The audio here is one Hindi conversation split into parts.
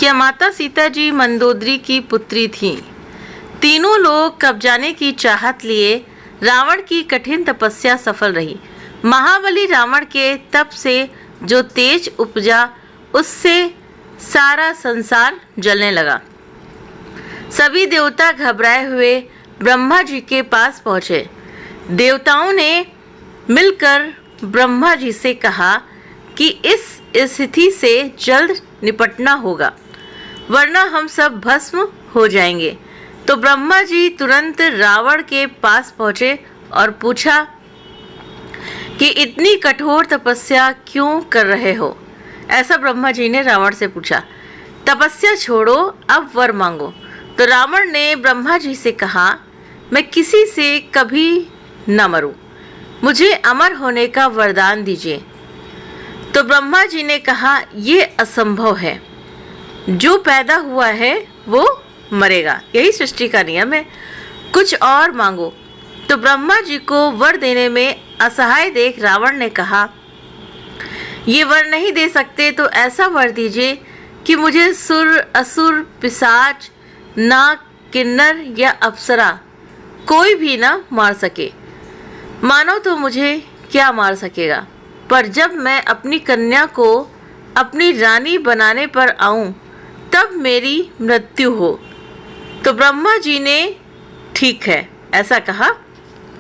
क्या माता सीता जी मंदोदरी की पुत्री थीं। तीनों लोग कब्जाने की चाहत लिए रावण की कठिन तपस्या सफल रही। महाबली रावण के तप से जो तेज उपजा उससे सारा संसार जलने लगा। सभी देवता घबराए हुए ब्रह्मा जी के पास पहुँचे। देवताओं ने मिलकर ब्रह्मा जी से कहा कि इस स्थिति से जल्द निपटना होगा, वरना हम सब भस्म हो जाएंगे। तो ब्रह्मा जी तुरंत रावण के पास पहुँचे और पूछा कि इतनी कठोर तपस्या क्यों कर रहे हो। ऐसा ब्रह्मा जी ने रावण से पूछा। तपस्या छोड़ो, अब वर मांगो। तो रावण ने ब्रह्मा जी से कहा, मैं किसी से कभी न मरूं, मुझे अमर होने का वरदान दीजिए। तो ब्रह्मा जी ने कहा, ये असंभव है, जो पैदा हुआ है वो मरेगा, यही सृष्टि का नियम है, कुछ और मांगो। तो ब्रह्मा जी को वर देने में असहाय देख रावण ने कहा, ये वर नहीं दे सकते तो ऐसा वर दीजिए कि मुझे सुर, असुर, पिशाच, नाग, किन्नर या अप्सरा कोई भी ना मार सके। मानो तो मुझे क्या मार सकेगा, पर जब मैं अपनी कन्या को अपनी रानी बनाने पर आऊं तब मेरी मृत्यु हो। तो ब्रह्मा जी ने ठीक है ऐसा कहा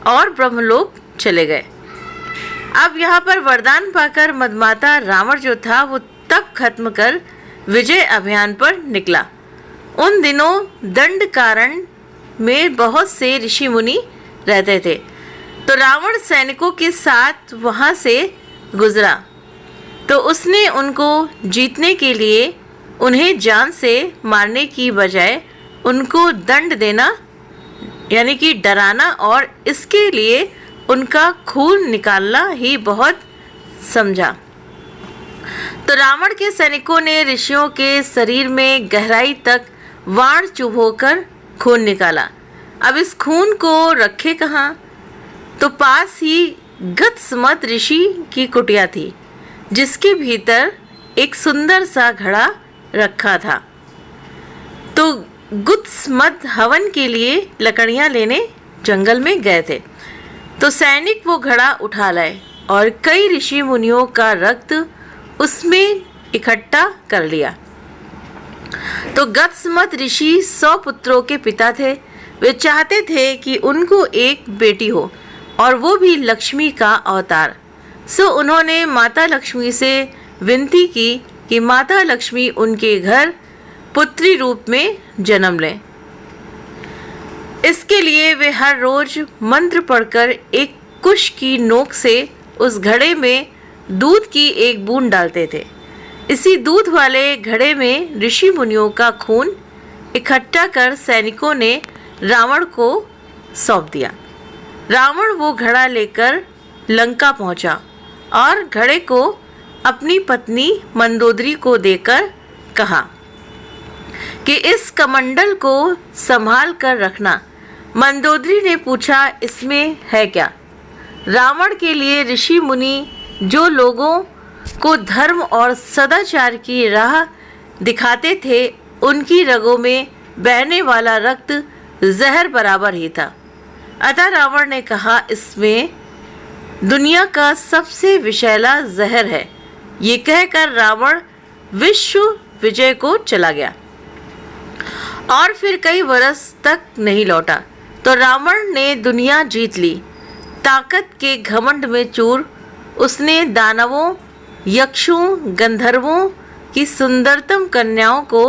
और ब्रह्मलोक चले गए। अब यहाँ पर वरदान पाकर मदमाता रावण जो था वो तप खत्म कर विजय अभियान पर निकला। उन दिनों दंडकारण्य में बहुत से ऋषि मुनि रहते थे। तो रावण सैनिकों के साथ वहाँ से गुजरा तो उसने उनको जीतने के लिए उन्हें जान से मारने की बजाय उनको दंड देना यानी कि डराना और इसके लिए उनका खून निकालना ही बहुत समझा। तो रावण के सैनिकों ने ऋषियों के शरीर में गहराई तक वाण चुभोकर खून निकाला। अब इस खून को रखे कहाँ? तो पास ही गत्समत ऋषि की कुटिया थी जिसके भीतर एक सुंदर सा घड़ा रखा था। तो गुत्समत हवन के लिए लकड़ियां लेने जंगल में गए थे। तो सैनिक वो घड़ा उठा लाए और कई ऋषि मुनियों का रक्त उसमें इकट्ठा कर लिया। तो गत्समत ऋषि 100 पुत्रों के पिता थे। वे चाहते थे कि उनको एक बेटी हो और वो भी लक्ष्मी का अवतार। सो उन्होंने माता लक्ष्मी से विनती की कि माता लक्ष्मी उनके घर पुत्री रूप में जन्म लें। इसके लिए वे हर रोज मंत्र पढ़कर एक कुश की नोक से उस घड़े में दूध की एक बूंद डालते थे। इसी दूध वाले घड़े में ऋषि मुनियों का खून इकट्ठा कर सैनिकों ने रावण को सौंप दिया। रावण वो घड़ा लेकर लंका पहुंचा और घड़े को अपनी पत्नी मंदोदरी को देकर कहा कि इस कमंडल को संभाल कर रखना। मंदोदरी ने पूछा, इसमें है क्या? रावण के लिए ऋषि मुनि जो लोगों को धर्म और सदाचार की राह दिखाते थे उनकी रगों में बहने वाला रक्त जहर बराबर ही था। अतः रावण ने कहा, इसमें दुनिया का सबसे विषैला जहर है। ये कहकर रावण विश्व विजय को चला गया और फिर कई वर्ष तक नहीं लौटा। तो रावण ने दुनिया जीत ली। ताकत के घमंड में चूर उसने दानवों, यक्षों, गंधर्वों की सुंदरतम कन्याओं को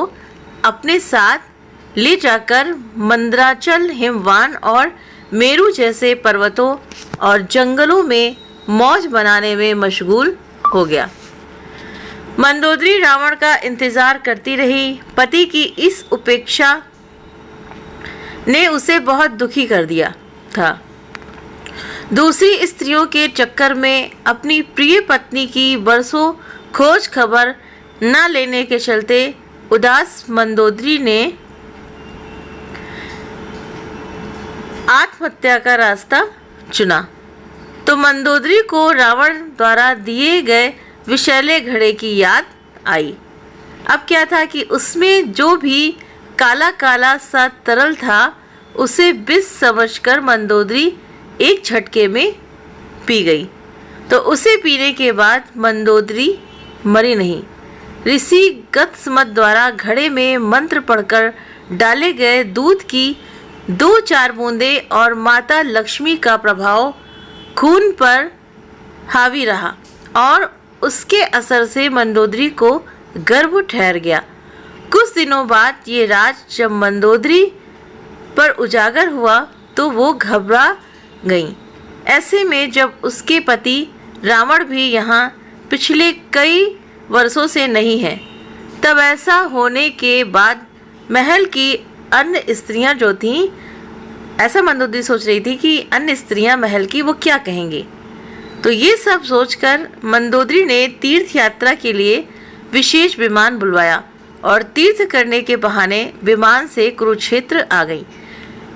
अपने साथ ले जाकर मंदराचल, हिमवान और मेरू जैसे पर्वतों और जंगलों में मौज बनाने में मशगूल हो गया। मंदोदरी रावण का इंतजार करती रही। पति की इस उपेक्षा ने उसे बहुत दुखी कर दिया था। दूसरी स्त्रियों के चक्कर में अपनी प्रिय पत्नी की बरसों खोज खबर न लेने के चलते उदास मंदोदरी ने आत्महत्या का रास्ता चुना। तो मंदोदरी को रावण द्वारा दिए गए विषैले घड़े की याद आई। अब क्या था कि उसमें जो भी काला काला सा तरल था उसे विष समझकर मंदोदरी एक झटके में पी गई। तो उसे पीने के बाद मंदोदरी मरी नहीं। ऋषि गतस्मत द्वारा घड़े में मंत्र पढ़कर डाले गए दूध की 2-4 बूंदें और माता लक्ष्मी का प्रभाव खून पर हावी रहा और उसके असर से मंदोदरी को गर्भ ठहर गया। कुछ दिनों बाद ये राज जब मंदोदरी पर उजागर हुआ तो वो घबरा गईं। ऐसे में जब उसके पति रावण भी यहाँ पिछले कई वर्षों से नहीं है, तब ऐसा होने के बाद महल की अन्य स्त्रियां जो थीं, ऐसा मंदोदरी सोच रही थी कि अन्य स्त्रियां महल की वो क्या कहेंगी। तो ये सब सोचकर मंदोदरी ने तीर्थ यात्रा के लिए विशेष विमान बुलवाया और तीर्थ करने के बहाने विमान से कुरुक्षेत्र आ गई।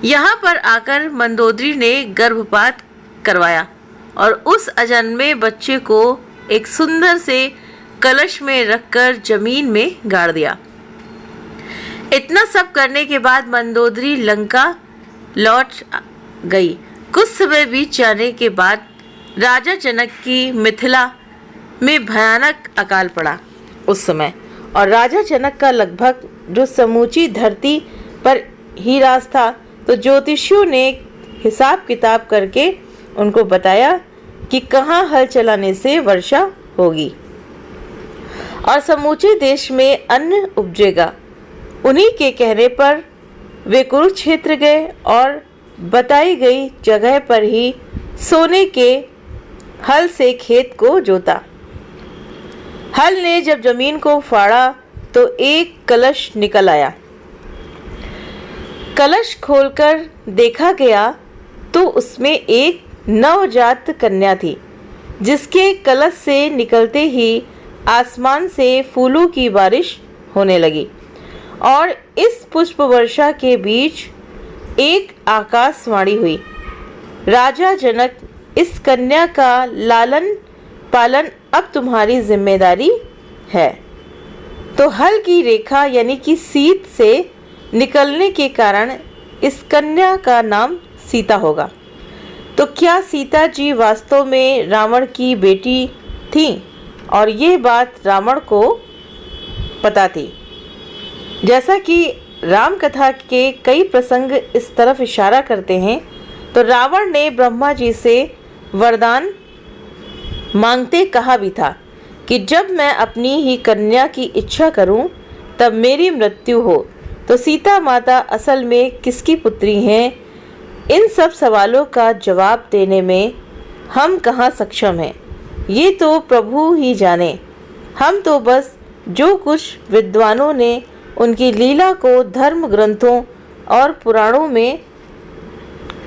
यहाँ पर आकर मंदोदरी ने गर्भपात करवाया और उस अजन्मे बच्चे को एक सुंदर से कलश में रखकर जमीन में गाड़ दिया। इतना सब करने के बाद मंदोदरी लंका लौट गई। कुछ समय बीत जाने के बाद राजा जनक की मिथिला में भयानक अकाल पड़ा उस समय, और राजा जनक का लगभग जो समूची धरती पर ही राज था। तो ज्योतिषियों ने हिसाब किताब करके उनको बताया कि कहाँ हल चलाने से वर्षा होगी और समूचे देश में अन्न उपजेगा। उन्हीं के कहने पर वे कुरुक्षेत्र गए और बताई गई जगह पर ही सोने के हल से खेत को जोता। हल ने जब जमीन को फाड़ा तो एक कलश निकल आया। कलश खोलकर देखा गया तो उसमें एक नवजात कन्या थी, जिसके कलश से निकलते ही आसमान से फूलों की बारिश होने लगी और इस पुष्प वर्षा के बीच एक आकाशवाणी हुई, राजा जनक, इस कन्या का लालन पालन अब तुम्हारी जिम्मेदारी है। तो हल की रेखा यानी कि सीत से निकलने के कारण इस कन्या का नाम सीता होगा। तो क्या सीता जी वास्तव में रावण की बेटी थी? और ये बात रावण को पता थी। जैसा कि राम कथा के कई प्रसंग इस तरफ इशारा करते हैं, तो रावण ने ब्रह्मा जी से वरदान मांगते कहा भी था कि जब मैं अपनी ही कन्या की इच्छा करूं तब मेरी मृत्यु हो। तो सीता माता असल में किसकी पुत्री हैं? इन सब सवालों का जवाब देने में हम कहाँ सक्षम हैं, ये तो प्रभु ही जाने। हम तो बस जो कुछ विद्वानों ने उनकी लीला को धर्म ग्रंथों और पुराणों में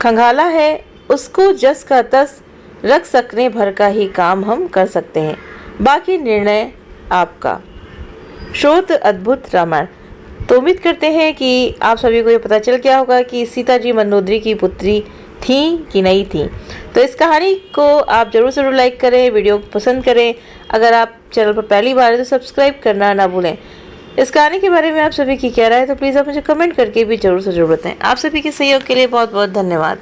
खंगाला है, उसको जस का तस रख सकने भर का ही काम हम कर सकते हैं। बाकी निर्णय आपका। श्रोत अद्भुत रामायण। तो उम्मीद करते हैं कि आप सभी को ये पता चल गया होगा कि सीता जी मंदोदरी की पुत्री थी कि नहीं थी। तो इस कहानी को आप ज़रूर लाइक करें, वीडियो को पसंद करें। अगर आप चैनल पर पहली बार है तो सब्सक्राइब करना ना भूलें। इस कहानी के बारे में आप सभी की क्या राय है तो प्लीज़ आप मुझे कमेंट करके भी ज़रूर बताएं। आप सभी के सहयोग के लिए बहुत बहुत धन्यवाद।